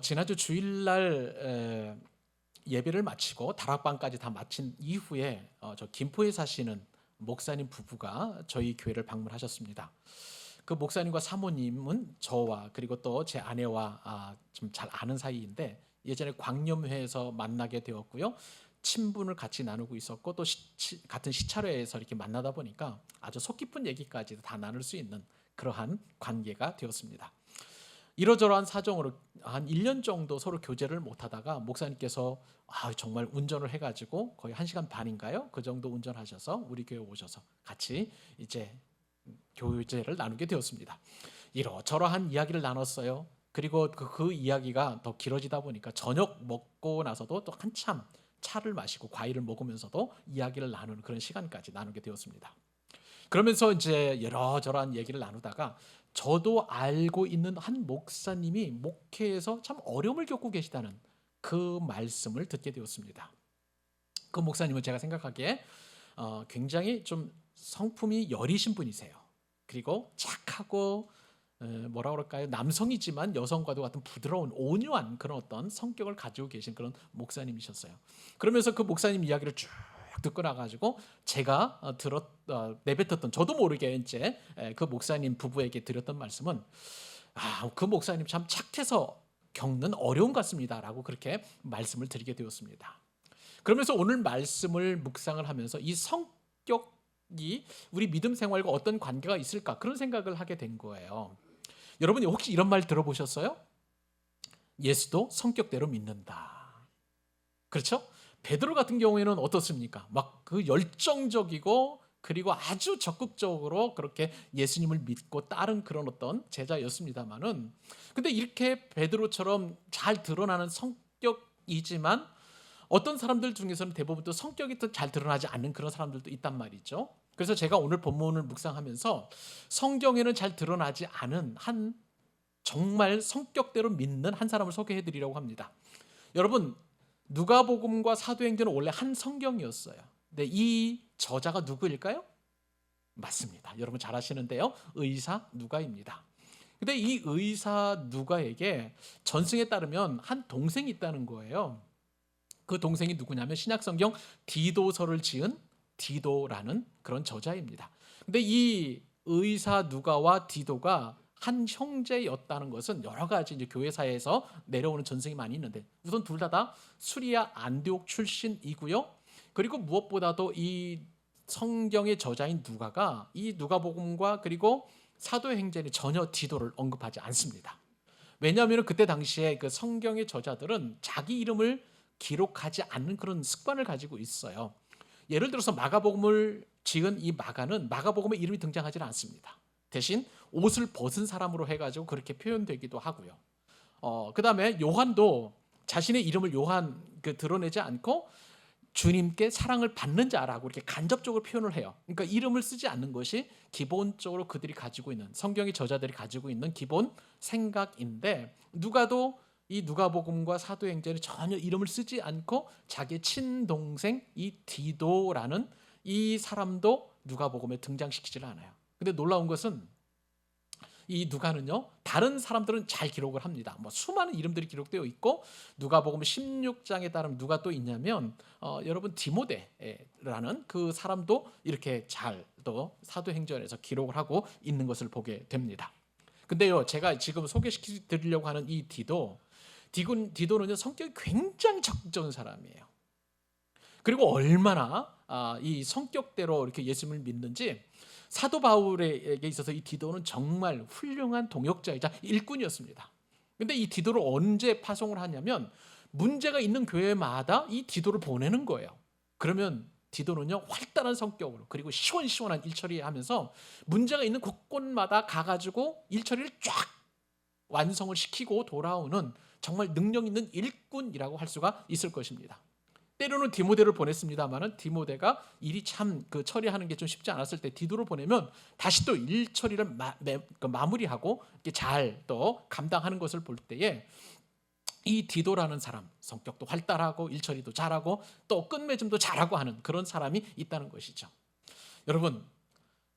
지난주 주일날 예배를 마치고 다락방까지 다 마친 이후에 저 김포에 사시는 목사님 부부가 저희 교회를 방문하셨습니다. 그 목사님과 사모님은 저와 그리고 또 제 아내와 좀 잘 아는 사이인데 예전에 광염회에서 만나게 되었고요. 친분을 같이 나누고 있었고 또 같은 시차로에서 이렇게 만나다 보니까 아주 속 깊은 얘기까지 다 나눌 수 있는 그러한 관계가 되었습니다. 이러저러한 사정으로 한 1년 정도 서로 교제를 못하다가 목사님께서 정말 운전을 해가지고 거의 1시간 반인가요? 그 정도 운전하셔서 우리 교회 오셔서 같이 이제 교제를 나누게 되었습니다. 이러저러한 이야기를 나눴어요. 그리고 그 이야기가 더 길어지다 보니까 저녁 먹고 나서도 또 한참 차를 마시고 과일을 먹으면서도 이야기를 나누는 그런 시간까지 나누게 되었습니다. 그러면서 이제 여러저러한 얘기를 나누다가 저도 알고 있는 한 목사님이 목회에서 참 어려움을 겪고 계시다는 그 말씀을 듣게 되었습니다. 그 목사님은 제가 생각하기에 굉장히 좀 성품이 여리신 분이세요. 그리고 착하고 뭐라 그럴까요? 남성이지만 여성과도 같은 부드러운 온유한 그런 어떤 성격을 가지고 계신 그런 목사님이셨어요. 그러면서 그 목사님 이야기를 쭉 듣고 나가지고 제가 내뱉었던 저도 모르게 이제 그 목사님 부부에게 드렸던 말씀은 그 목사님 참 착해서 겪는 어려움 같습니다라고 그렇게 말씀을 드리게 되었습니다. 그러면서 오늘 말씀을 묵상을 하면서 이 성격이 우리 믿음 생활과 어떤 관계가 있을까 그런 생각을 하게 된 거예요. 여러분이 혹시 이런 말 들어보셨어요? 예수도 성격대로 믿는다. 그렇죠? 베드로 같은 경우에는 어떻습니까? 막 그 열정적이고 그리고 아주 적극적으로 그렇게 예수님을 믿고 따른 그런 어떤 제자였습니다만은 근데 이렇게 베드로처럼 잘 드러나는 성격이지만 어떤 사람들 중에서는 대부분 또 성격이 또 잘 드러나지 않는 그런 사람들도 있단 말이죠. 그래서 제가 오늘 본문을 묵상하면서 성경에는 잘 드러나지 않은 한 정말 성격대로 믿는 한 사람을 소개해 드리려고 합니다. 여러분 누가복음과 사도행전은 원래 한 성경이었어요. 근데 이 저자가 누구일까요? 맞습니다. 여러분 잘 아시는데요. 의사 누가입니다. 근데 이 의사 누가에게 전승에 따르면 한 동생이 있다는 거예요. 그 동생이 누구냐면 신약성경 디도서를 지은 디도라는 그런 저자입니다. 근데 이 의사 누가와 디도가 한 형제였다는 것은 여러 가지 이제 교회사에서 내려오는 전승이 많이 있는데 우선 둘 다 수리아 안디옥 출신이고요. 그리고 무엇보다도 이 성경의 저자인 누가가 이 누가복음과 그리고 사도행전에 전혀 디도를 언급하지 않습니다. 왜냐하면 그때 당시에 그 성경의 저자들은 자기 이름을 기록하지 않는 그런 습관을 가지고 있어요. 예를 들어서 마가복음을 지은 이 마가는 마가복음에 이름이 등장하지는 않습니다. 대신 옷을 벗은 사람으로 해가지고 그렇게 표현되기도 하고요. 그 다음에 요한도 자신의 이름을 요한 드러내지 않고 주님께 사랑을 받는 자라고 이렇게 간접적으로 표현을 해요. 그러니까 이름을 쓰지 않는 것이 기본적으로 그들이 가지고 있는 성경의 저자들이 가지고 있는 기본 생각인데 누가도 이 누가복음과 사도행전에 전혀 이름을 쓰지 않고 자기의 친동생 이 디도라는 이 사람도 누가복음에 등장시키질 않아요. 근데 놀라운 것은 이 누가는요 다른 사람들은 잘 기록을 합니다. 뭐 수많은 이름들이 기록되어 있고 누가복음 16장에 따르면 누가 또 있냐면 여러분 디모데라는 그 사람도 이렇게 잘 또 사도행전에서 기록을 하고 있는 것을 보게 됩니다. 근데요 제가 지금 소개시켜 드리려고 하는 이 디도는요 성격이 굉장히 적극적인 사람이에요. 그리고 얼마나 이 성격대로 이렇게 예수님을 믿는지 사도 바울에게 있어서 이 디도는 정말 훌륭한 동역자이자 일꾼이었습니다. 근데 이 디도를 언제 파송을 하냐면 문제가 있는 교회마다 이 디도를 보내는 거예요. 그러면 디도는요 활달한 성격으로 그리고 시원시원한 일처리하면서 문제가 있는 곳곳마다 가가지고 일처리를 쫙 완성을 시키고 돌아오는 정말 능력 있는 일꾼이라고 할 수가 있을 것입니다. 때로는 디모데를 보냈습니다만은 디모데가 일이 참 처리하는 게 좀 쉽지 않았을 때 디도를 보내면 다시 또 일 처리를 마무리하고 잘 또 감당하는 것을 볼 때에 이 디도라는 사람 성격도 활달하고 일 처리도 잘하고 또 끝맺음도 잘하고 하는 그런 사람이 있다는 것이죠. 여러분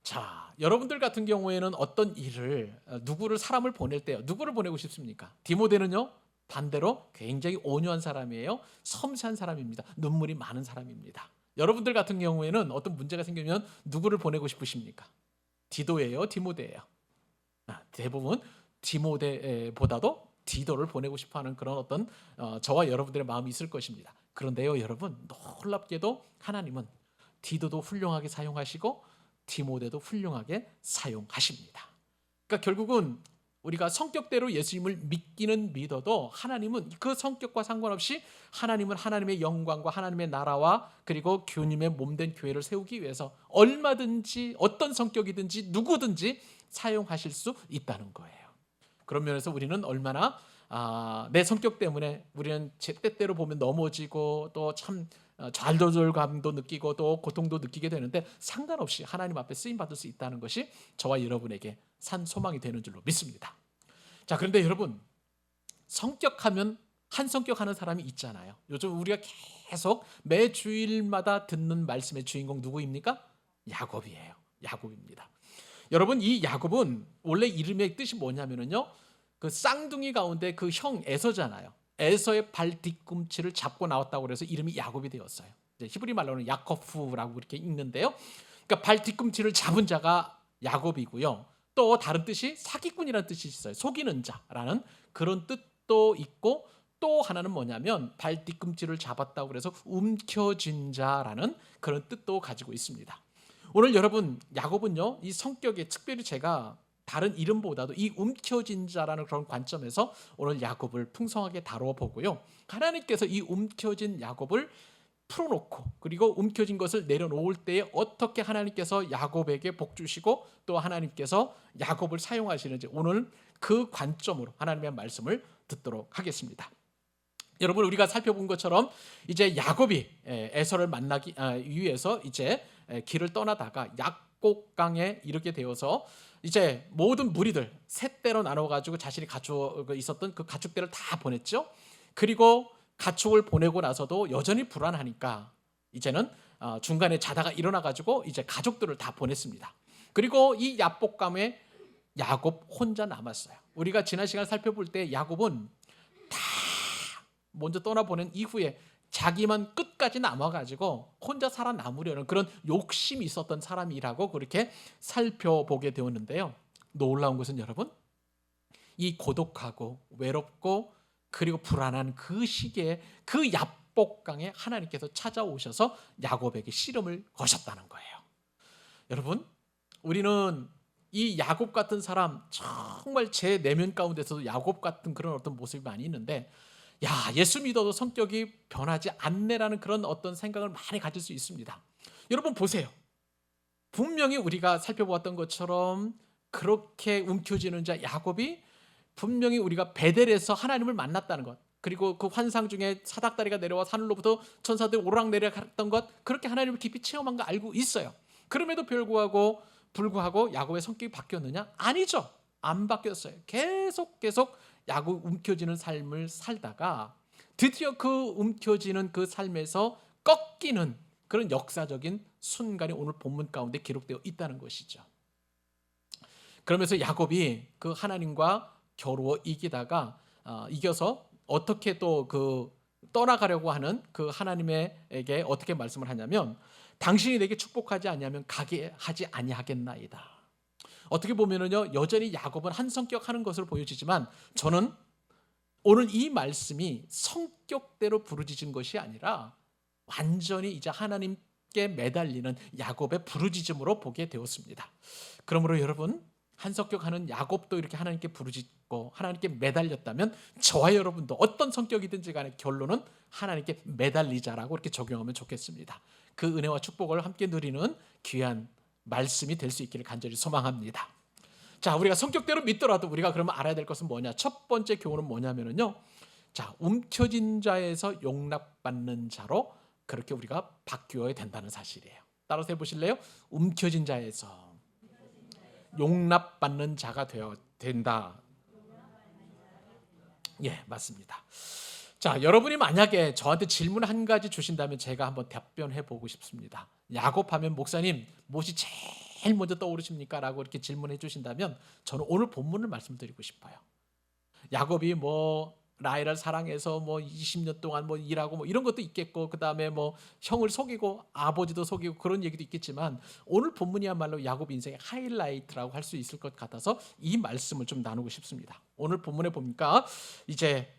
자, 여러분들 같은 경우에는 어떤 일을 누구를 사람을 보낼 때요 누구를 보내고 싶습니까? 디모데는요 반대로 굉장히 온유한 사람이에요. 섬세한 사람입니다. 눈물이 많은 사람입니다. 여러분들 같은 경우에는 어떤 문제가 생기면 누구를 보내고 싶으십니까? 디도예요, 디모데예요? 대부분 디모데보다도 디도를 보내고 싶어하는 그런 어떤 저와 여러분들의 마음이 있을 것입니다. 그런데요, 여러분, 놀랍게도 하나님은 디도도 훌륭하게 사용하시고 디모데도 훌륭하게 사용하십니다. 그러니까 결국은 우리가 성격대로 예수님을 믿기는 믿어도 하나님은 그 성격과 상관없이 하나님은 하나님의 영광과 하나님의 나라와 그리고 교님의 몸된 교회를 세우기 위해서 얼마든지 어떤 성격이든지 누구든지 사용하실 수 있다는 거예요. 그런 면에서 우리는 얼마나 내 성격 때문에 우리는 제 때때로 보면 넘어지고 또 참 좌절감도 느끼고 또 고통도 느끼게 되는데 상관없이 하나님 앞에 쓰임 받을 수 있다는 것이 저와 여러분에게 산 소망이 되는 줄로 믿습니다. 자, 그런데 여러분, 성격하면 한 성격하는 사람이 있잖아요. 요즘 우리가 계속 매 주일마다 듣는 말씀의 주인공 누구입니까? 야곱이에요. 야곱입니다. 여러분, 이 야곱은 원래 이름의 뜻이 뭐냐면요, 그 쌍둥이 가운데 그 형 에서잖아요. 에서의 발 뒤꿈치를 잡고 나왔다고 그래서 이름이 야곱이 되었어요. 히브리 말로는 야코프라고 이렇게 읽는데요. 그러니까 발 뒤꿈치를 잡은 자가 야곱이고요. 또 다른 뜻이 사기꾼이라는 뜻이 있어요. 속이는 자라는 그런 뜻도 있고, 또 하나는 뭐냐면 발 뒤꿈치를 잡았다고 그래서 움켜쥔 자라는 그런 뜻도 가지고 있습니다. 오늘 여러분, 야곱은요, 이 성격에 특별히 제가 다른 이름보다도 이 움켜진 자라는 그런 관점에서 오늘 야곱을 풍성하게 다루어 보고요. 하나님께서 이 움켜진 야곱을 풀어놓고 그리고 움켜진 것을 내려놓을 때에 어떻게 하나님께서 야곱에게 복 주시고 또 하나님께서 야곱을 사용하시는지 오늘 그 관점으로 하나님의 말씀을 듣도록 하겠습니다. 여러분, 우리가 살펴본 것처럼 이제 야곱이 에서를 만나기 위해서 이제 길을 떠나다가 약곡강에 이르게 되어서 이제 모든 무리들 셋대로 나눠가지고 자신이 가지고 있었던 그 가축들을 다 보냈죠. 그리고 가축을 보내고 나서도 여전히 불안하니까 이제는 중간에 자다가 일어나가지고 이제 가족들을 다 보냈습니다. 그리고 이 야복강에 야곱 혼자 남았어요. 우리가 지난 시간 살펴볼 때 야곱은 다 먼저 떠나보낸 이후에 자기만 끝까지 남아가지고 혼자 살아남으려는 그런 욕심이 있었던 사람이라고 그렇게 살펴보게 되었는데요. 놀라운 것은 여러분, 이 고독하고 외롭고 그리고 불안한 그 시기에 그 야복강에 하나님께서 찾아오셔서 야곱에게 씨름을 거셨다는 거예요. 여러분, 우리는 이 야곱 같은 사람, 정말 제 내면 가운데서도 야곱 같은 그런 어떤 모습이 많이 있는데, 야, 예수 믿어도 성격이 변하지 않네라는 그런 어떤 생각을 많이 가질 수 있습니다. 여러분 보세요. 분명히 우리가 살펴보았던 것처럼 그렇게 움켜쥐는 자 야곱이 분명히 우리가 베델에서 하나님을 만났다는 것, 그리고 그 환상 중에 사닥다리가 내려와 하늘로부터 천사들이 오르락 내려갔던 것, 그렇게 하나님을 깊이 체험한 거 알고 있어요. 그럼에도 불구하고 야곱의 성격이 바뀌었느냐? 아니죠. 안 바뀌었어요. 계속 야곱 움켜쥐는 삶을 살다가 드디어 그 움켜쥐는 그 삶에서 꺾이는 그런 역사적인 순간이 오늘 본문 가운데 기록되어 있다는 것이죠. 그러면서 야곱이 그 하나님과 겨루어 이기다가 이겨서 어떻게 또 그 떠나가려고 하는 그 하나님에게 어떻게 말씀을 하냐면, 당신이 내게 축복하지 아니하면 가게 하지 아니하겠나이다. 어떻게 보면은요, 여전히 야곱은 한 성격 하는 것으로 보여지지만 저는 오늘 이 말씀이 성격대로 부르짖은 것이 아니라 완전히 이제 하나님께 매달리는 야곱의 부르짖음으로 보게 되었습니다. 그러므로 여러분, 한 성격하는 야곱도 이렇게 하나님께 부르짖고 하나님께 매달렸다면 저와 여러분도 어떤 성격이든지 간에 결론은 하나님께 매달리자라고 이렇게 적용하면 좋겠습니다. 그 은혜와 축복을 함께 누리는 귀한 말씀이 될 수 있기를 간절히 소망합니다. 자, 우리가 성격대로 믿더라도 우리가 그러면 알아야 될 것은 뭐냐? 첫 번째 교훈은 뭐냐면요, 자, 움켜진 자에서 용납받는 자로 그렇게 우리가 바뀌어야 된다는 사실이에요. 따라서 해보실래요? 움켜진 자에서 용납받는 자가 되어야 된다. 예, 맞습니다. 자, 여러분이 만약에 저한테 질문 한 가지 주신다면 제가 한번 답변해 보고 싶습니다. 야곱하면 목사님 무엇이 제일 먼저 떠오르십니까? 라고 이렇게 질문해 주신다면 저는 오늘 본문을 말씀드리고 싶어요. 야곱이 뭐 라헬을 사랑해서 뭐 20년 동안 뭐 일하고 뭐 이런 것도 있겠고, 그 다음에 뭐 형을 속이고 아버지도 속이고 그런 얘기도 있겠지만, 오늘 본문이야말로 야곱 인생의 하이라이트라고 할 수 있을 것 같아서 이 말씀을 좀 나누고 싶습니다. 오늘 본문에 보니까 이제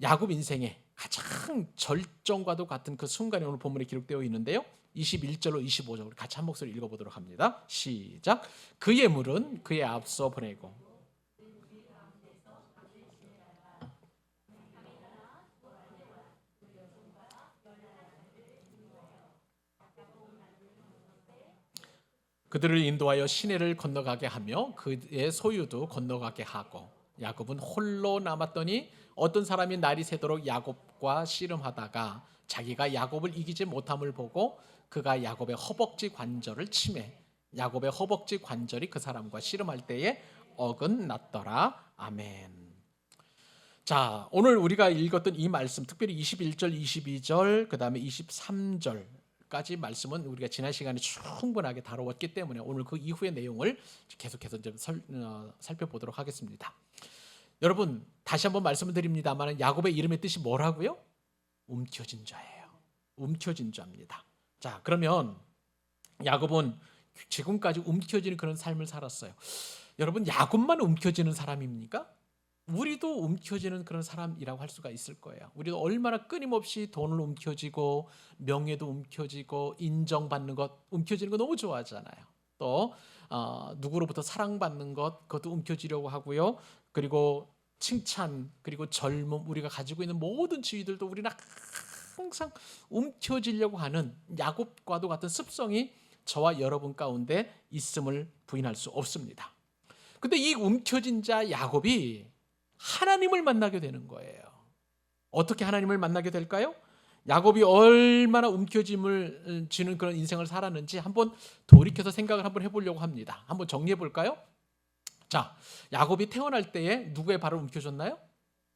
야곱 인생의 가장 절정과도 같은 그 순간이 오늘 본문에 기록되어 있는데요. 21절로 25절 우리 같이 한 목소리 읽어보도록 합니다. 시작. 그의 물은 그의 앞서 보내고 그들을 인도하여 시내를 건너가게 하며 그의 소유도 건너가게 하고, 야곱은 홀로 남았더니 어떤 사람이 날이 새도록 야곱과 씨름하다가 자기가 야곱을 이기지 못함을 보고 그가 야곱의 허벅지 관절을 치매 야곱의 허벅지 관절이 그 사람과 씨름할 때에 어긋났더라. 아멘. 자, 오늘 우리가 읽었던 이 말씀, 특별히 21절, 22절, 그 다음에 23절까지 말씀은 우리가 지난 시간에 충분하게 다루었기 때문에 오늘 그 이후의 내용을 계속해서 좀 살펴보도록 하겠습니다. 여러분, 다시 한번 말씀을 드립니다만 야곱의 이름의 뜻이 뭐라고요? 움켜진 자예요. 움켜진 자입니다. 자, 그러면 야곱은 지금까지 움켜지는 그런 삶을 살았어요. 여러분, 야곱만 움켜지는 사람입니까? 우리도 움켜지는 그런 사람이라고 할 수가 있을 거예요. 우리도 얼마나 끊임없이 돈을 움켜쥐고 명예도 움켜쥐고 인정받는 것, 움켜지는 거 너무 좋아하잖아요. 또 누구로부터 사랑받는 것, 그것도 움켜쥐려고 하고요. 그리고 칭찬, 그리고 젊음, 우리가 가지고 있는 모든 지위들도 우리는 항상 움켜쥐려고 하는 야곱과도 같은 습성이 저와 여러분 가운데 있음을 부인할 수 없습니다. 근데 이 움켜진 자 야곱이 하나님을 만나게 되는 거예요. 어떻게 하나님을 만나게 될까요? 야곱이 얼마나 움켜짐을 쥐는 그런 인생을 살았는지 한번 돌이켜서 생각을 한번 해보려고 합니다. 한번 정리해 볼까요? 자, 야곱이 태어날 때에 누구의 발을 움켜줬나요?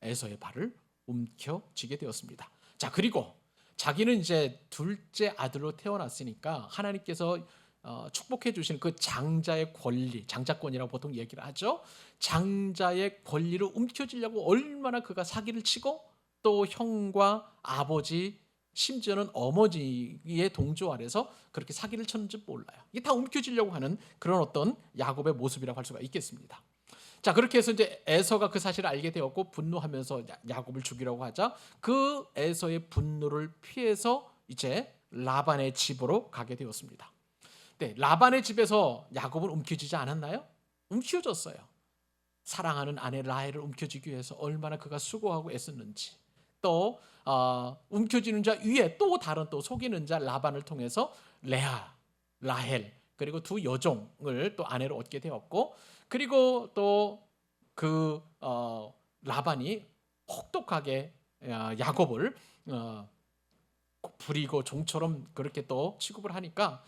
에서의 발을 움켜쥐게 되었습니다. 자, 그리고 자기는 이제 둘째 아들로 태어났으니까 하나님께서 축복해 주시는 그 장자의 권리, 장자권이라고 보통 얘기를 하죠. 장자의 권리를 움켜쥐려고 얼마나 그가 사기를 치고 또 형과 아버지, 심지어는 어머니의 동조 아래서 그렇게 사기를 쳤는지 몰라요. 이게 다 움켜쥐려고 하는 그런 어떤 야곱의 모습이라고 할 수가 있겠습니다. 자, 그렇게 해서 이제 에서가 그 사실을 알게 되었고 분노하면서 야곱을 죽이려고 하자 그 에서의 분노를 피해서 이제 라반의 집으로 가게 되었습니다. 네, 라반의 집에서 야곱은 움켜쥐지 않았나요? 움켜졌어요. 사랑하는 아내 라헬을 움켜쥐기 위해서 얼마나 그가 수고하고 애썼는지, 또 움켜쥐는 자 위에 또 다른 또 속이는 자 라반을 통해서 레아, 라헬 그리고 두 여종을 또 아내로 얻게 되었고, 그리고 또 그 라반이 혹독하게 야곱을 부리고 종처럼 그렇게 또 취급을 하니까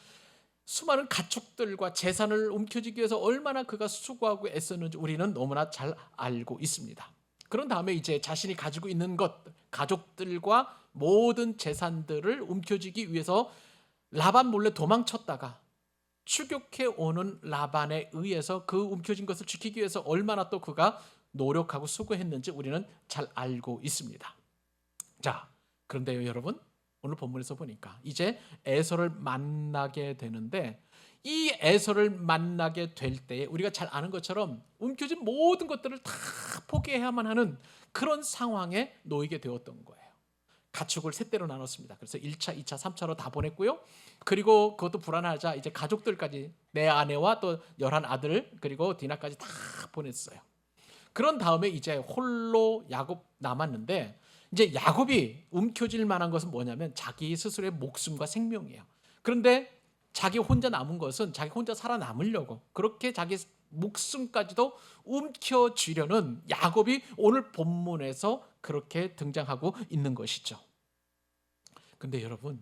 수많은 가축들과 재산을 움켜쥐기 위해서 얼마나 그가 수고하고 애썼는지 우리는 너무나 잘 알고 있습니다. 그런 다음에 이제 자신이 가지고 있는 것, 가족들과 모든 재산들을 움켜쥐기 위해서 라반 몰래 도망쳤다가 추격해 오는 라반에 의해서 그 움켜진 것을 지키기 위해서 얼마나 또 그가 노력하고 수고했는지 우리는 잘 알고 있습니다. 자, 그런데요 여러분, 오늘 본문에서 보니까 이제 에서를 만나게 되는데, 이 에서를 만나게 될 때에 우리가 잘 아는 것처럼 움켜진 모든 것들을 다 포기해야만 하는 그런 상황에 놓이게 되었던 거예요. 가축을 세 대로 나눴습니다. 그래서 1차, 2차, 3차로 다 보냈고요. 그리고 그것도 불안하자 이제 가족들까지, 내 아내와 또 11아들 그리고 디나까지 다 보냈어요. 그런 다음에 이제 홀로 야곱 남았는데, 이제 야곱이 움켜질 만한 것은 뭐냐면 자기 스스로의 목숨과 생명이에요. 그런데 자기 혼자 남은 것은 자기 혼자 살아남으려고 그렇게 자기 목숨까지도 움켜쥐려는 야곱이 오늘 본문에서 그렇게 등장하고 있는 것이죠. 근데 여러분,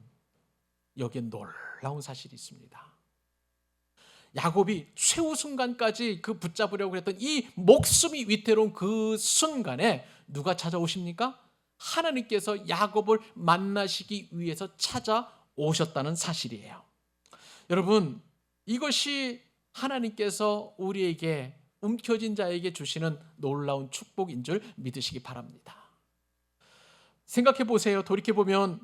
여기에 놀라운 사실이 있습니다. 야곱이 최후 순간까지 그 붙잡으려고 했던 이 목숨이 위태로운 그 순간에 누가 찾아오십니까? 하나님께서 야곱을 만나시기 위해서 찾아오셨다는 사실이에요. 여러분, 이것이 하나님께서 우리에게 움켜진 자에게 주시는 놀라운 축복인 줄 믿으시기 바랍니다. 생각해 보세요. 돌이켜 보면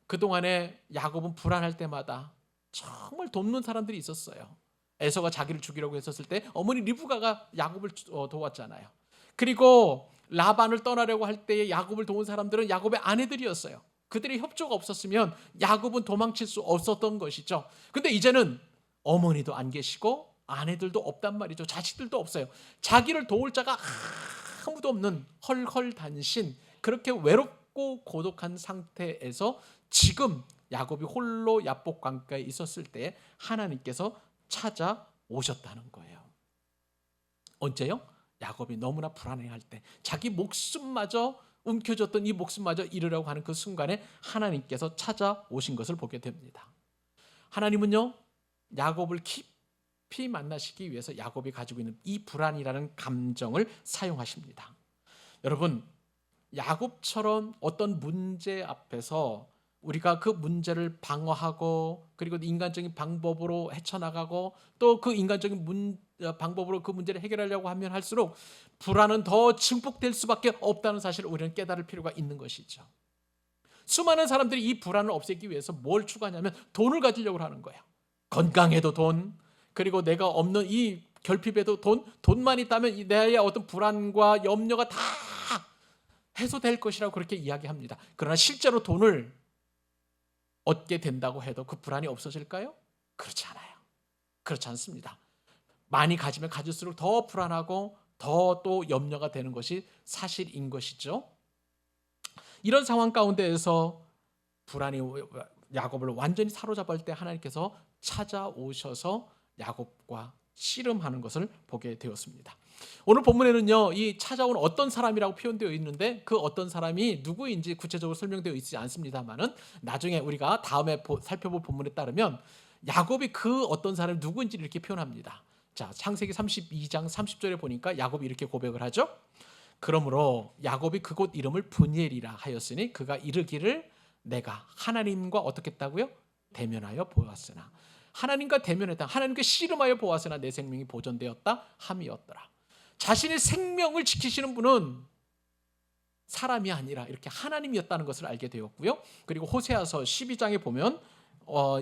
그동안에 야곱은 불안할 때마다 정말 돕는 사람들이 있었어요. 에서가 자기를 죽이려고 했었을 때 어머니 리브가가 야곱을 도왔잖아요. 그리고 라반을 떠나려고 할 때에 야곱을 도운 사람들은 야곱의 아내들이었어요. 그들의 협조가 없었으면 야곱은 도망칠 수 없었던 것이죠. 근데 이제는 어머니도 안 계시고 아내들도 없단 말이죠. 자식들도 없어요. 자기를 도울 자가 아무도 없는 헐헐단신, 그렇게 외롭고 고독한 상태에서 지금 야곱이 홀로 야복 강가에 있었을 때 하나님께서 찾아오셨다는 거예요. 언제요? 야곱이 너무나 불안해할 때, 자기 목숨마저 움켜졌던 이 목숨마저 잃으려고 하는 그 순간에 하나님께서 찾아오신 것을 보게 됩니다. 하나님은요, 야곱을 깊이 만나시기 위해서 야곱이 가지고 있는 이 불안이라는 감정을 사용하십니다. 여러분, 야곱처럼 어떤 문제 앞에서 우리가 그 문제를 방어하고 그리고 인간적인 방법으로 헤쳐나가고 또 그 인간적인 방법으로 그 문제를 해결하려고 하면 할수록 불안은 더 증폭될 수밖에 없다는 사실을 우리는 깨달을 필요가 있는 것이죠. 수많은 사람들이 이 불안을 없애기 위해서 뭘 추구하냐면 돈을 가지려고 하는 거예요. 건강에도 돈, 그리고 내가 없는 이 결핍에도 돈, 돈만 있다면 내 어떤 불안과 염려가 다 해소될 것이라고 그렇게 이야기합니다. 그러나 실제로 돈을 얻게 된다고 해도 그 불안이 없어질까요? 그렇지 않아요. 그렇지 않습니다. 많이 가지면 가질수록 더 불안하고 더 또 염려가 되는 것이 사실인 것이죠. 이런 상황 가운데에서 불안이 야곱을 완전히 사로잡을 때 하나님께서 찾아오셔서 야곱과 씨름하는 것을 보게 되었습니다. 오늘 본문에는요, 이 찾아온 어떤 사람이라고 표현되어 있는데 그 어떤 사람이 누구인지 구체적으로 설명되어 있지 않습니다만은 나중에 우리가 다음에 살펴볼 본문에 따르면 야곱이 그 어떤 사람이 누구인지를 이렇게 표현합니다. 자, 창세기 32장 30절에 보니까 야곱이 이렇게 고백을 하죠. 그러므로 야곱이 그곳 이름을 브니엘이라 하였으니 그가 이르기를 내가 하나님과 어떻게 했다고요? 대면하여 보았으나, 하나님과 대면했다, 하나님께 씨름하여 보았으나 내 생명이 보존되었다 함이었더라. 자신의 생명을 지키시는 분은 사람이 아니라 이렇게 하나님이었다는 것을 알게 되었고요. 그리고 호세아서 12장에 보면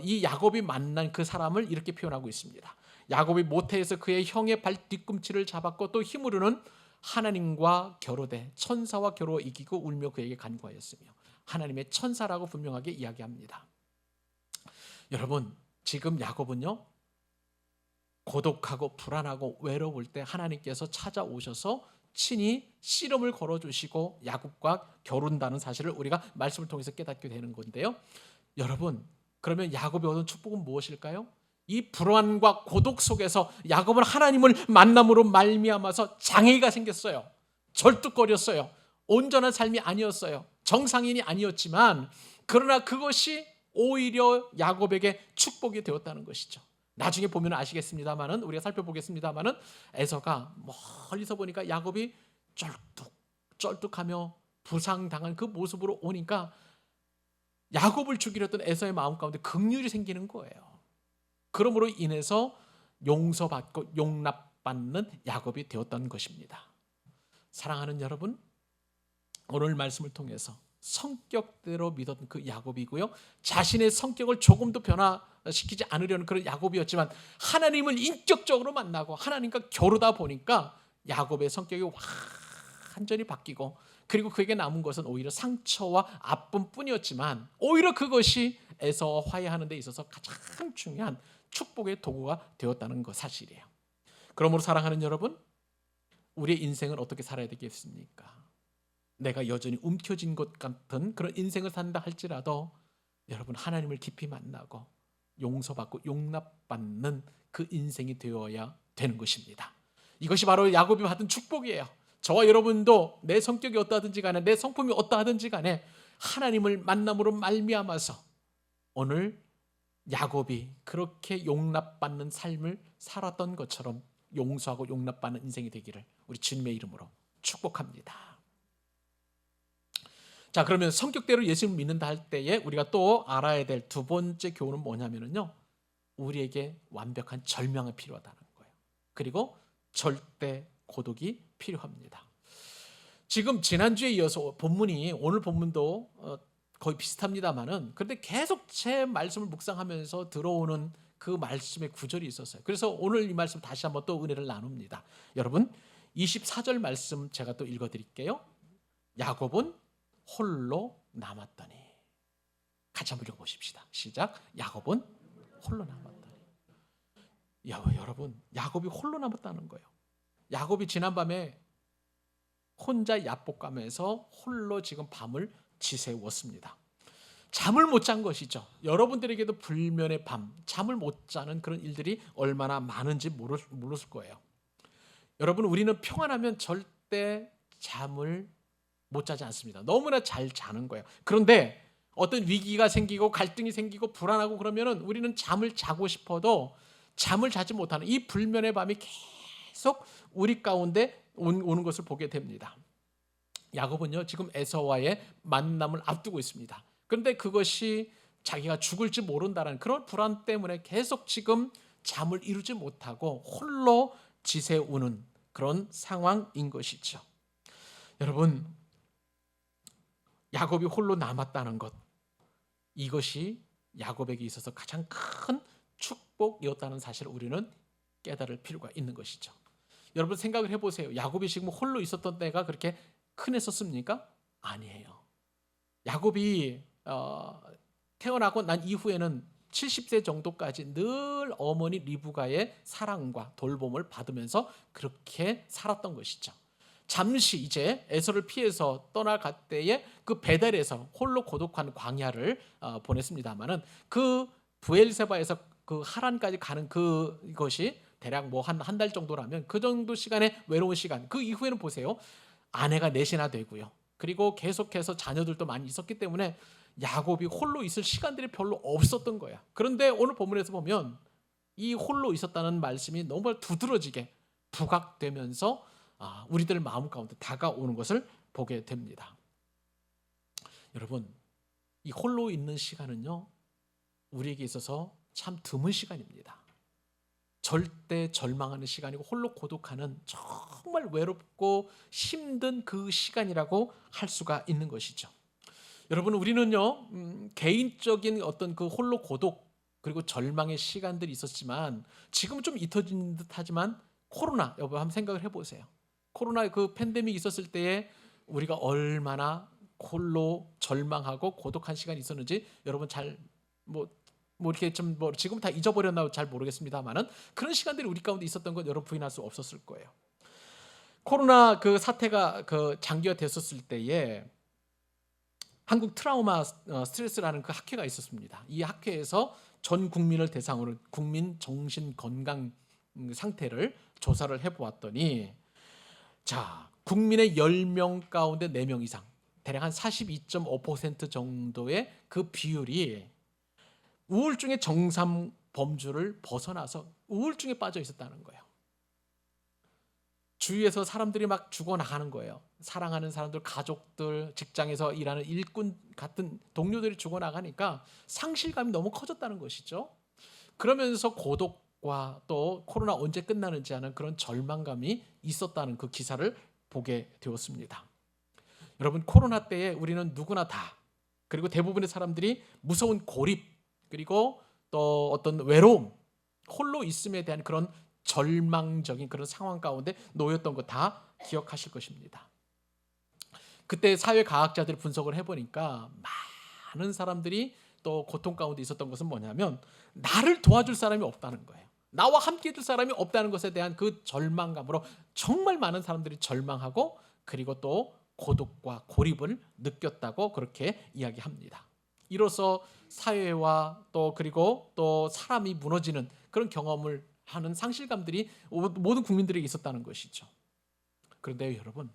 이 야곱이 만난 그 사람을 이렇게 표현하고 있습니다. 야곱이 모태에서 그의 형의 발 뒤꿈치를 잡았고 또 힘으로는 하나님과 겨루되 천사와 겨루어 이기고 울며 그에게 간구하였으며, 하나님의 천사라고 분명하게 이야기합니다. 여러분, 지금 야곱은요, 고독하고 불안하고 외로울 때 하나님께서 찾아오셔서 친히 씨름을 걸어주시고 야곱과 겨룬다는 사실을 우리가 말씀을 통해서 깨닫게 되는 건데요. 여러분, 그러면 야곱이 얻은 축복은 무엇일까요? 이 불안과 고독 속에서 야곱은 하나님을 만남으로 말미암아서 장애가 생겼어요. 절뚝거렸어요. 온전한 삶이 아니었어요. 정상인이 아니었지만 그러나 그것이 오히려 야곱에게 축복이 되었다는 것이죠. 나중에 보면 아시겠습니다만은, 우리가 살펴보겠습니다만은, 에서가 멀리서 보니까 야곱이 쩔뚝쩔뚝하며 부상당한 그 모습으로 오니까 야곱을 죽이려 했던 에서의 마음 가운데 긍휼이 생기는 거예요. 그러므로 인해서 용서받고 용납받는 야곱이 되었던 것입니다. 사랑하는 여러분, 오늘 말씀을 통해서 성격대로 믿었던 그 야곱이고요, 자신의 성격을 조금도 변화시키지 않으려는 그런 야곱이었지만 하나님을 인격적으로 만나고 하나님과 겨루다 보니까 야곱의 성격이 완전히 바뀌고, 그리고 그에게 남은 것은 오히려 상처와 아픔뿐이었지만 오히려 그것이 에서와 화해하는 데 있어서 가장 중요한 축복의 도구가 되었다는 것 사실이에요. 그러므로 사랑하는 여러분, 우리의 인생은 어떻게 살아야 되겠습니까? 내가 여전히 움켜진 것 같은 그런 인생을 산다 할지라도 여러분, 하나님을 깊이 만나고 용서받고 용납받는 그 인생이 되어야 되는 것입니다. 이것이 바로 야곱이 받은 축복이에요. 저와 여러분도 내 성격이 어떠하든지 간에, 내 성품이 어떠하든지 간에 하나님을 만남으로 말미암아서 오늘 야곱이 그렇게 용납받는 삶을 살았던 것처럼 용서하고 용납받는 인생이 되기를 우리 주님의 이름으로 축복합니다. 자, 그러면 성격대로 예수님을 믿는다 할 때에 우리가 또 알아야 될 두 번째 교훈은 뭐냐면요, 우리에게 완벽한 절명이 필요하다는 거예요. 그리고 절대 고독이 필요합니다. 지금 지난주에 이어서 본문이 오늘 본문도 거의 비슷합니다만은 그런데 계속 제 말씀을 묵상하면서 들어오는 그 말씀의 구절이 있었어요. 그래서 오늘 이 말씀 다시 한번 또 은혜를 나눕니다. 여러분 24절 말씀 제가 또 읽어드릴게요. 야곱은 홀로 남았더니. 같이 한번 읽어보십시다. 시작. 야곱은 홀로 남았더니. 여러분 야곱이 홀로 남았다는 거예요. 야곱이 지난밤에 혼자 야복감에서 홀로 지금 밤을 지새웠습니다. 잠을 못 잔 것이죠. 여러분들에게도 불면의 밤, 잠을 못 자는 그런 일들이 얼마나 많은지 모르실 거예요. 여러분 우리는 평안하면 절대 잠을 못 자지 않습니다. 너무나 잘 자는 거예요. 그런데 어떤 위기가 생기고 갈등이 생기고 불안하고 그러면은 우리는 잠을 자고 싶어도 잠을 자지 못하는 이 불면의 밤이 계속 우리 가운데 오는 것을 보게 됩니다. 야곱은요 지금 에서와의 만남을 앞두고 있습니다. 그런데 그것이 자기가 죽을지 모른다는 그런 불안 때문에 계속 지금 잠을 이루지 못하고 홀로 지새우는 그런 상황인 것이죠. 여러분 야곱이 홀로 남았다는 것, 이것이 야곱에게 있어서 가장 큰 축복이었다는 사실을 우리는 깨달을 필요가 있는 것이죠. 여러분 생각을 해보세요. 야곱이 지금 홀로 있었던 때가 그렇게 흔했었습니까? 아니에요. 야곱이 태어나고 난 이후에는 70세 정도까지 늘 어머니 리브가의 사랑과 돌봄을 받으면서 그렇게 살았던 것이죠. 잠시 이제 에서를 피해서 떠나갈 때에 그 베델에서 홀로 고독한 광야를 보냈습니다만은 그 브엘세바에서 그 하란까지 가는 그것이 대략 뭐 한 달 정도라면 그 정도 시간의 외로운 시간, 그 이후에는 보세요. 아내가 넷이나 되고요. 그리고 계속해서 자녀들도 많이 있었기 때문에 야곱이 홀로 있을 시간들이 별로 없었던 거야. 그런데 오늘 본문에서 보면 이 홀로 있었다는 말씀이 너무 두드러지게 부각되면서 우리들 마음 가운데 다가오는 것을 보게 됩니다. 여러분 이 홀로 있는 시간은요 우리에게 있어서 참 드문 시간입니다. 절대 절망하는 시간이고 홀로 고독하는 정말 외롭고 힘든 그 시간이라고 할 수가 있는 것이죠. 여러분 우리는요 개인적인 어떤 그 홀로 고독 그리고 절망의 시간들이 있었지만 지금은 좀 잊혀진 듯하지만 코로나 여러분 한번 생각을 해보세요. 코로나 그 팬데믹 있었을 때에 우리가 얼마나 홀로 절망하고 고독한 시간이 있었는지 여러분 잘 뭐 이렇게 좀 뭐 지금 다 잊어버렸나 잘 모르겠습니다만은 그런 시간들이 우리 가운데 있었던 건 여러분 부인할 수 없었을 거예요. 코로나 그 사태가 그 장기화 됐었을 때에 한국 트라우마 스트레스라는 그 학회가 있었습니다. 이 학회에서 전 국민을 대상으로 국민 정신 건강 상태를 조사를 해보았더니 자 국민의 10명 가운데 4명 이상 대략 한 42.5% 정도의 그 비율이 우울증의 정상 범주를 벗어나서 우울증에 빠져 있었다는 거예요. 주위에서 사람들이 막 죽어나가는 거예요. 사랑하는 사람들, 가족들, 직장에서 일하는 일꾼 같은 동료들이 죽어나가니까 상실감이 너무 커졌다는 것이죠. 그러면서 고독과 또 코로나 언제 끝나는지 하는 그런 절망감이 있었다는 그 기사를 보게 되었습니다. 여러분 코로나 때에 우리는 누구나 다 그리고 대부분의 사람들이 무서운 고립 그리고 또 어떤 외로움, 홀로 있음에 대한 그런 절망적인 그런 상황 가운데 놓였던 거 다 기억하실 것입니다. 그때 사회과학자들이 분석을 해보니까 많은 사람들이 또 고통 가운데 있었던 것은 뭐냐면 나를 도와줄 사람이 없다는 거예요. 나와 함께 해줄 사람이 없다는 것에 대한 그 절망감으로 정말 많은 사람들이 절망하고 그리고 또 고독과 고립을 느꼈다고 그렇게 이야기합니다. 이로써 사회와 또 그리고 또 사람이 무너지는 그런 경험을 하는 상실감들이 모든 국민들에게 있었다는 것이죠. 그런데 여러분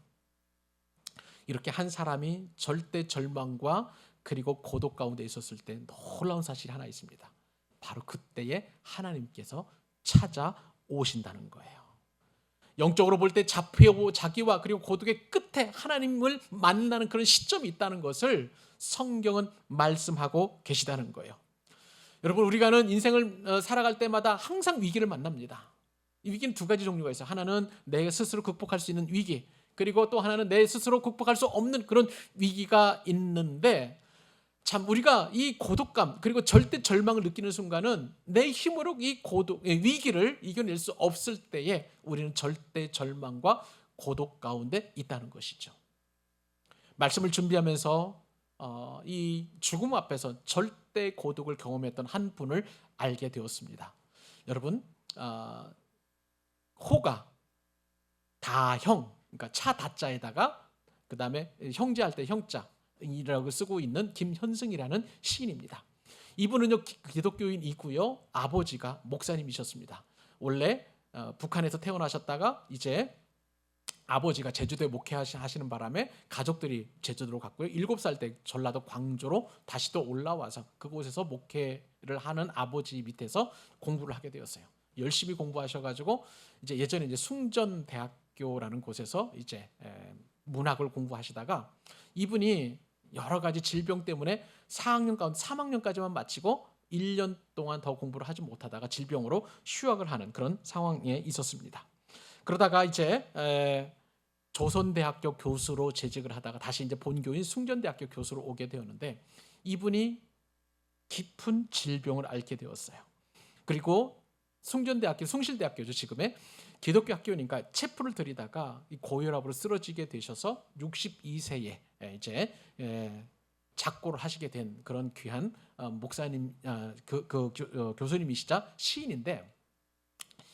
이렇게 한 사람이 절대 절망과 그리고 고독 가운데 있었을 때 놀라운 사실이 하나 있습니다. 바로 그때에 하나님께서 찾아오신다는 거예요. 영적으로 볼 때 자기와 그리고 고독의 끝에 하나님을 만나는 그런 시점이 있다는 것을 성경은 말씀하고 계시다는 거예요. 여러분 우리가는 인생을 살아갈 때마다 항상 위기를 만납니다. 이 위기는 두 가지 종류가 있어요. 하나는 내 스스로 극복할 수 있는 위기, 그리고 또 하나는 내 스스로 극복할 수 없는 그런 위기가 있는데, 참 우리가 이 고독감 그리고 절대 절망을 느끼는 순간은 내 힘으로 이 위기를 이겨낼 수 없을 때에 우리는 절대 절망과 고독 가운데 있다는 것이죠. 말씀을 준비하면서 이 죽음 앞에서 절대 고독을 경험했던 한 분을 알게 되었습니다. 여러분, 호가 다형, 그러니까 차 다자에다가 그 다음에 형제할 때 형자이라고 쓰고 있는 김현승이라는 시인입니다. 이분은요 기독교인이고요, 아버지가 목사님이셨습니다. 원래 북한에서 태어나셨다가 이제 아버지가 제주도에 목회하시는 바람에 가족들이 제주도로 갔고요. 7살 때 전라도 광주로 다시 또 올라와서 그곳에서 목회를 하는 아버지 밑에서 공부를 하게 되었어요. 열심히 공부하셔가지고 이제 예전에 이제 숭전대학교라는 곳에서 이제 문학을 공부하시다가 이분이 여러 가지 질병 때문에 4학년 가운데 3학년까지만 마치고 1년 동안 더 공부를 하지 못하다가 질병으로 휴학을 하는 그런 상황에 있었습니다. 그러다가 이제 조선대학교 교수로 재직을 하다가 다시 이제 본교인 숭전대학교 교수로 오게 되었는데 이분이 깊은 질병을 앓게 되었어요. 그리고 숭전대학교, 숭실대학교죠 지금의 기독교 학교니까 체포를 들이다가 고혈압으로 쓰러지게 되셔서 62세에 이제 작고를 하시게 된 그런 귀한 목사님, 교수님이시자 시인인데,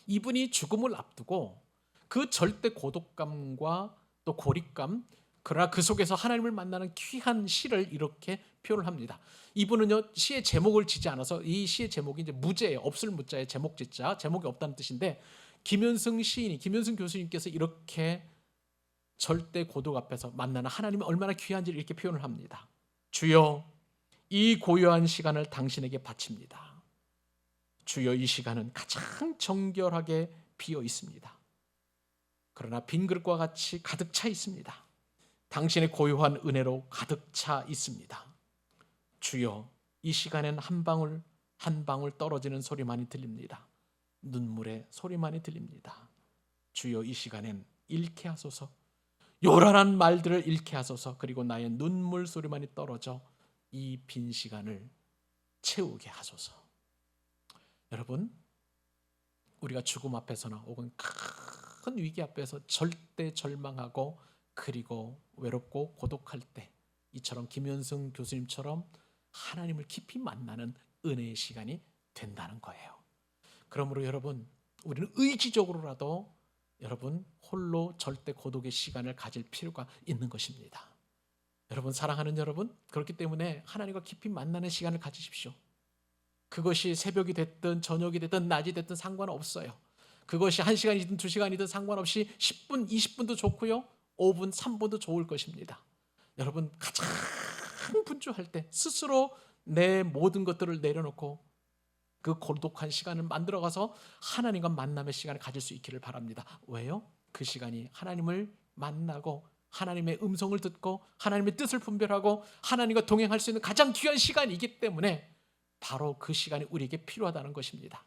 이분이 죽음을 앞두고 그 절대 고독감과 또 고립감, 그러나 그 속에서 하나님을 만나는 귀한 시를 이렇게 표현을 합니다. 이분은요 시의 제목을 지지 않아서, 이 시의 제목이 이제 무제예요. 없을 무자에 제목 짓자, 제목이 없다는 뜻인데, 김현승 시인이, 김현승 교수님께서 이렇게 절대 고독 앞에서 만나는 하나님이 얼마나 귀한지를 이렇게 표현을 합니다. 주여, 이 고요한 시간을 당신에게 바칩니다. 주여, 이 시간은 가장 정결하게 비어 있습니다. 그러나 빈 그릇과 같이 가득 차 있습니다. 당신의 고요한 은혜로 가득 차 있습니다. 주여, 이 시간엔 한 방울 한 방울 떨어지는 소리만이 들립니다. 눈물의 소리만이 들립니다. 주여, 이 시간엔 잃게 하소서. 요란한 말들을 잃게 하소서. 그리고 나의 눈물 소리만이 떨어져 이 빈 시간을 채우게 하소서. 여러분, 우리가 죽음 앞에서나 혹은 큰 위기 앞에서 절대 절망하고 그리고 외롭고 고독할 때, 이처럼 김현승 교수님처럼 하나님을 깊이 만나는 은혜의 시간이 된다는 거예요. 그러므로 여러분, 우리는 의지적으로라도 여러분 홀로 절대 고독의 시간을 가질 필요가 있는 것입니다. 여러분, 사랑하는 여러분, 그렇기 때문에 하나님과 깊이 만나는 시간을 가지십시오. 그것이 새벽이 됐든 저녁이 됐든 낮이 됐든 상관없어요. 그것이 1시간이든 2시간이든 상관없이 10분, 20분도 좋고요, 5분, 3분도 좋을 것입니다. 여러분, 가장 분주할 때 스스로 내 모든 것들을 내려놓고 그 고독한 시간을 만들어가서 하나님과 만남의 시간을 가질 수 있기를 바랍니다. 왜요? 그 시간이 하나님을 만나고 하나님의 음성을 듣고 하나님의 뜻을 분별하고 하나님과 동행할 수 있는 가장 귀한 시간이기 때문에 바로 그 시간이 우리에게 필요하다는 것입니다.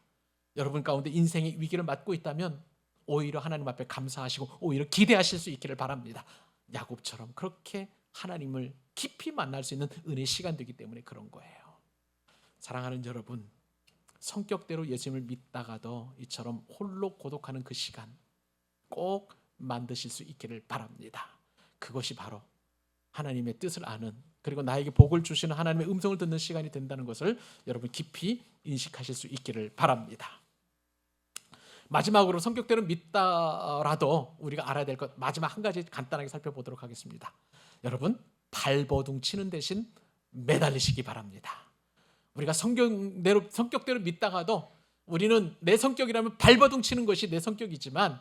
여러분 가운데 인생의 위기를 맞고 있다면 오히려 하나님 앞에 감사하시고 오히려 기대하실 수 있기를 바랍니다. 야곱처럼 그렇게 하나님을 깊이 만날 수 있는 은혜의 시간이기 때문에 그런 거예요. 사랑하는 여러분, 성격대로 예수님을 믿다가도 이처럼 홀로 고독하는 그 시간 꼭 만드실 수 있기를 바랍니다. 그것이 바로 하나님의 뜻을 아는, 그리고 나에게 복을 주시는 하나님의 음성을 듣는 시간이 된다는 것을 여러분 깊이 인식하실 수 있기를 바랍니다. 마지막으로 성격대로 믿다라도 우리가 알아야 될 것, 마지막 한 가지 간단하게 살펴보도록 하겠습니다. 여러분, 발버둥 치는 대신 매달리시기 바랍니다. 우리가 성격대로 믿다가도 우리는 내 성격이라면 발버둥 치는 것이 내 성격이지만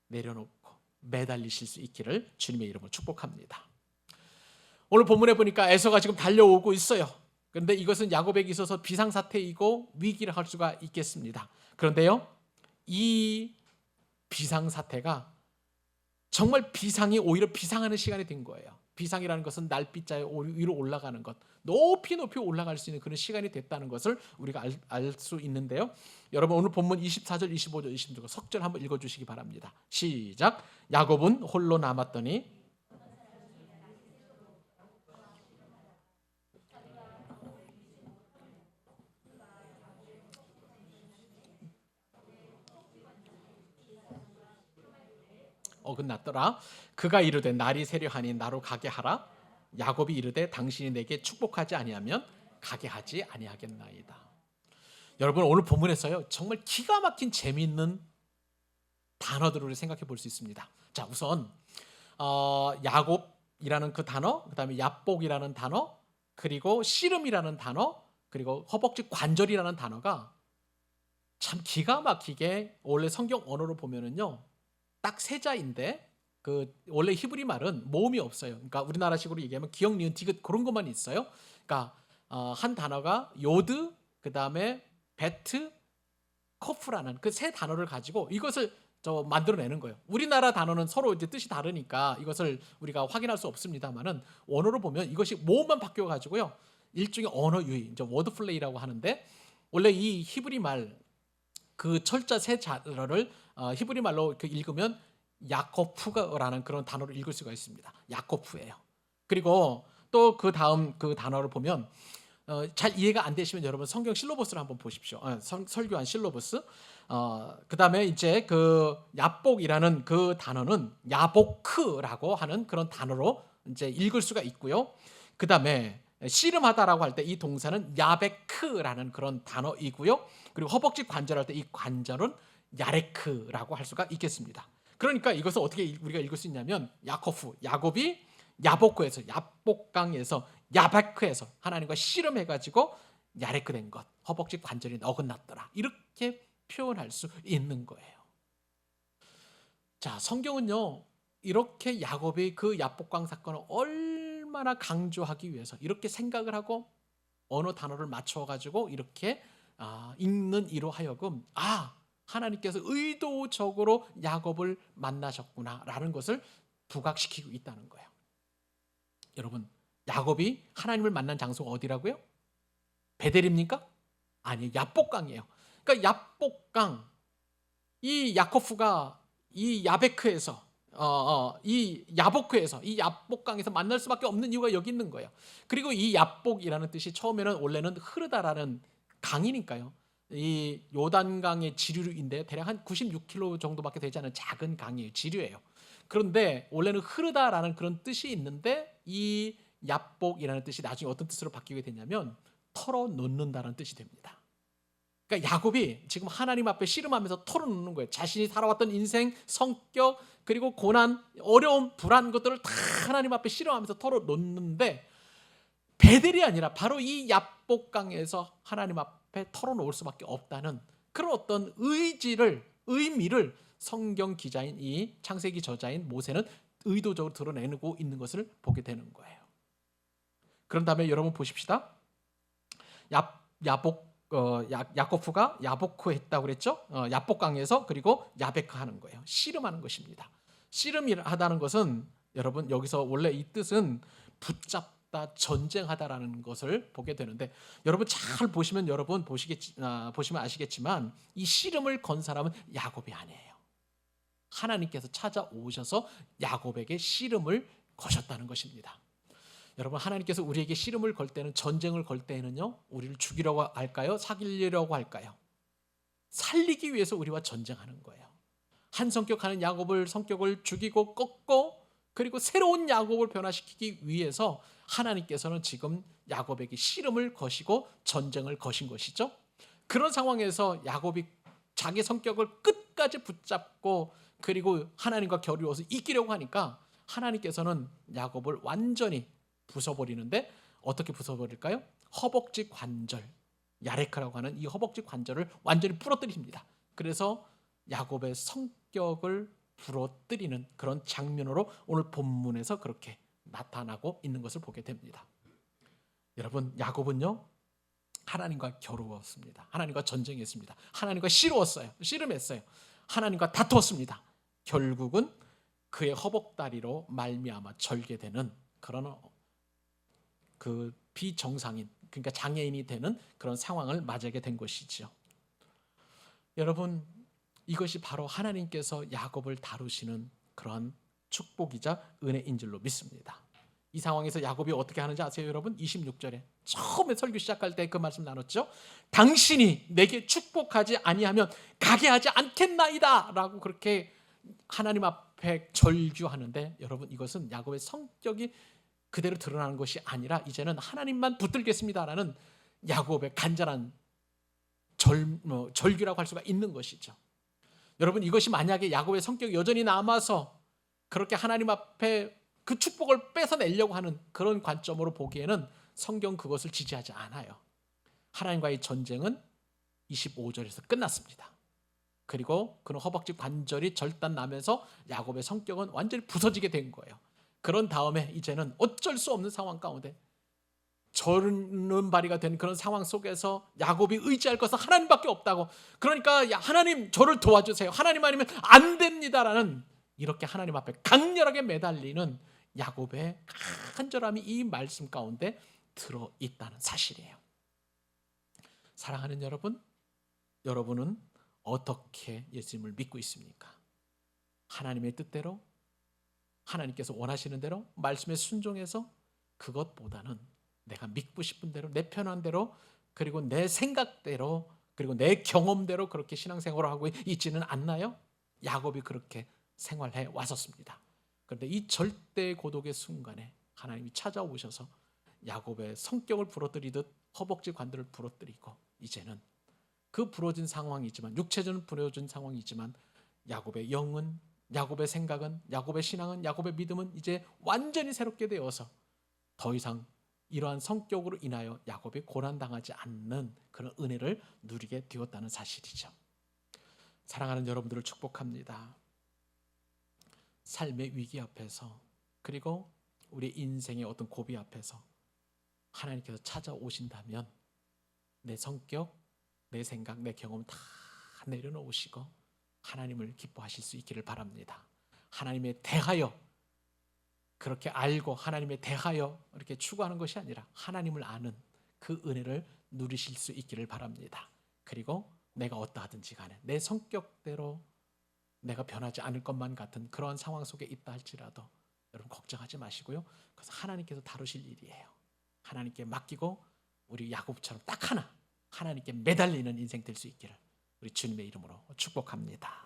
내려놓고 매달리실 수 있기를 주님의 이름으로 축복합니다. 오늘 본문에 보니까 에서가 지금 달려오고 있어요. 그런데 이것은 야곱에게 있어서 비상사태이고 위기를 할 수가 있겠습니다. 그런데요, 이 비상사태가 정말 비상이 오히려 비상하는 시간이 된 거예요. 비상이라는 것은 날빛자에 위로 올라가는 것, 높이 높이 올라갈 수 있는 그런 시간이 됐다는 것을 우리가 알 수 있는데요. 여러분 오늘 본문 24절, 25절, 26절 석절 한번 읽어주시기 바랍니다. 시작. 야곱은 홀로 남았더니 어긋났더라. 그가 이르되 날이 새려하니 나로 가게 하라. 야곱이 이르되 당신이 내게 축복하지 아니하면 가게 하지 아니하겠나이다. 여러분 오늘 본문에서요 정말 기가 막힌 재미있는 단어들을 생각해 볼 수 있습니다. 자 우선 야곱이라는 그 단어, 그 다음에 야복이라는 단어, 그리고 씨름이라는 단어, 그리고 허벅지 관절이라는 단어가 참 기가 막히게 원래 성경 언어로 보면은요 딱 세 자인데 그 원래 히브리 말은 모음이 없어요. 그러니까 우리나라식으로 얘기하면 기역, 니은, 디귿 그런 것만 있어요. 그러니까 한 단어가 요드, 그 다음에 베트, 코프라는 그 세 단어를 가지고 이것을 만들어내는 거예요. 우리나라 단어는 서로 이제 뜻이 다르니까 이것을 우리가 확인할 수 없습니다만은 원어로 보면 이것이 모음만 바뀌어 가지고요 일종의 언어 유희, 이제 워드 플레이라고 하는데 원래 이 히브리 말 그 철자 세 자를 히브리 말로 읽으면 야코프라는 그런 단어로 읽을 수가 있습니다. 야코프예요. 그리고 또 그 다음 그 단어를 보면 잘 이해가 안 되시면 여러분 성경 실로버스를 한번 보십시오. 설교한 실로버스. 그 다음에 이제 그 야복이라는 그 단어는 야보크라고 하는 그런 단어로 이제 읽을 수가 있고요. 그 다음에 씨름하다라고 할 때 이 동사는 야베크라는 그런 단어이고요. 그리고 허벅지 관절할 때 이 관절은 야레크라고 할 수가 있겠습니다. 그러니까 이것을 어떻게 우리가 읽을 수 있냐면 야곱이 야보크에서 야복강에서 야베크에서 하나님과 씨름해가지고 야레크 된 것, 허벅지 관절이 어긋났더라 이렇게 표현할 수 있는 거예요. 자 성경은요 이렇게 야곱이 그 야복강 사건을 얼마나 강조하기 위해서 이렇게 생각을 하고 언어 단어를 맞춰가지고 이렇게 읽는 이로 하여금 하나님께서 의도적으로 야곱을 만나셨구나라는 것을 부각시키고 있다는 거예요. 여러분 야곱이 하나님을 만난 장소가 어디라고요? 베델입니까? 아니요 야복강이에요. 그러니까 야복강 이 야코프가 이 야베크에서 이 야보크에서 이 야복강에서 만날 수밖에 없는 이유가 여기 있는 거예요. 그리고 이 야복이라는 뜻이 처음에는 원래는 흐르다라는 강이니까요. 이 요단강의 지류인데 대략 한 96km 정도밖에 되지 않은 작은 강이에요. 지류예요. 그런데 원래는 흐르다라는 그런 뜻이 있는데 이 야복이라는 뜻이 나중에 어떤 뜻으로 바뀌게 되냐면 털어놓는다는 뜻이 됩니다. 그러니까 야곱이 지금 하나님 앞에 씨름하면서 털어놓는 거예요. 자신이 살아왔던 인생, 성격, 그리고 고난, 어려움, 불안 것들을 다 하나님 앞에 씨름하면서 털어놓는데 베델이 아니라 바로 이 야복강에서 하나님 앞에 털어놓을 수밖에 없다는 그런 어떤 의미를 성경 기자인 이 창세기 저자인 모세는 의도적으로 드러내고 있는 것을 보게 되는 거예요. 그런 다음에 여러분 보십시다. 야코프가 야보크 했다고 그랬죠? 야복강에서 그리고 야베크 하는 거예요. 씨름하는 것입니다. 씨름하다는 것은 여러분 여기서 원래 이 뜻은 붙잡다, 전쟁하다라는 것을 보게 되는데 여러분 잘 보시면 여러분 보시면 아시겠지만 이 씨름을 건 사람은 야곱이 아니에요. 하나님께서 찾아오셔서 야곱에게 씨름을 거셨다는 것입니다. 여러분 하나님께서 우리에게 씨름을 걸 때는 전쟁을 걸 때는요 우리를 죽이려고 할까요? 사귀려고 할까요? 살리기 위해서 우리와 전쟁하는 거예요. 한 성격하는 야곱을 성격을 죽이고 꺾고 그리고 새로운 야곱을 변화시키기 위해서 하나님께서는 지금 야곱에게 씨름을 거시고 전쟁을 거신 것이죠. 그런 상황에서 야곱이 자기 성격을 끝까지 붙잡고 그리고 하나님과 겨루어서 이기려고 하니까 하나님께서는 야곱을 완전히 부숴버리는데 어떻게 부숴버릴까요? 허벅지 관절, 야레크라고 하는 이 허벅지 관절을 완전히 부러뜨립니다. 그래서 야곱의 성격을 부러뜨리는 그런 장면으로 오늘 본문에서 그렇게 나타나고 있는 것을 보게 됩니다. 여러분 야곱은요 하나님과 겨루었습니다. 하나님과 전쟁했습니다. 하나님과 씨름했어요. 하나님과 다투었습니다. 결국은 그의 허벅다리로 말미암아 절개되는 그런 그 비정상인, 그러니까 장애인이 되는 그런 상황을 맞이하게 된 것이지요. 여러분, 이것이 바로 하나님께서 야곱을 다루시는 그러한 축복이자 은혜인 줄로 믿습니다. 이 상황에서 야곱이 어떻게 하는지 아세요, 여러분? 26절에 처음에 설교 시작할 때 그 말씀 나눴죠. 당신이 내게 축복하지 아니하면 가게 하지 않겠나이다 라고 그렇게 하나님 앞에 절규하는데, 여러분, 이것은 야곱의 성격이 그대로 드러나는 것이 아니라 이제는 하나님만 붙들겠습니다라는 야곱의 간절한 절규라고 할 수가 있는 것이죠. 여러분, 이것이 만약에 야곱의 성격이 여전히 남아서 그렇게 하나님 앞에 그 축복을 뺏어내려고 하는 그런 관점으로 보기에는 성경 그것을 지지하지 않아요. 하나님과의 전쟁은 25절에서 끝났습니다. 그리고 그는 허벅지 관절이 절단나면서 야곱의 성격은 완전히 부서지게 된 거예요. 그런 다음에 이제는 어쩔 수 없는 상황 가운데 절름발이가 된 그런 상황 속에서 야곱이 의지할 것은 하나님밖에 없다고, 그러니까 하나님 저를 도와주세요, 하나님 아니면 안 됩니다라는, 이렇게 하나님 앞에 강렬하게 매달리는 야곱의 간절함이 이 말씀 가운데 들어있다는 사실이에요. 사랑하는 여러분, 여러분은 어떻게 예수님을 믿고 있습니까? 하나님의 뜻대로, 하나님께서 원하시는 대로 말씀에 순종해서, 그것보다는 내가 믿고 싶은 대로, 내 편한 대로, 그리고 내 생각대로, 그리고 내 경험대로 그렇게 신앙생활을 하고 있지는 않나요? 야곱이 그렇게 생활해 왔었습니다. 그런데 이 절대 고독의 순간에 하나님이 찾아오셔서 야곱의 성격을 부러뜨리듯 허벅지 관들을 부러뜨리고, 이제는 그 부러진 상황이지만, 육체적으로 부러진 상황이지만, 야곱의 영은, 야곱의 생각은, 야곱의 신앙은, 야곱의 믿음은 이제 완전히 새롭게 되어서 더 이상 이러한 성격으로 인하여 야곱이 고난당하지 않는 그런 은혜를 누리게 되었다는 사실이죠. 사랑하는 여러분들을 축복합니다. 삶의 위기 앞에서, 그리고 우리 인생의 어떤 고비 앞에서 하나님께서 찾아오신다면 내 성격, 내 생각, 내 경험 다 내려놓으시고 하나님을 기뻐하실 수 있기를 바랍니다. 하나님에 대하여 그렇게 알고 하나님에 대하여 이렇게 추구하는 것이 아니라 하나님을 아는 그 은혜를 누리실 수 있기를 바랍니다. 그리고 내가 어떠하든지 간에 내 성격대로 내가 변하지 않을 것만 같은 그러한 상황 속에 있다 할지라도 여러분 걱정하지 마시고요. 그래서 하나님께서 다루실 일이에요. 하나님께 맡기고 우리 야곱처럼 딱 하나 하나님께 매달리는 인생 될 수 있기를 우리 주님의 이름으로 축복합니다.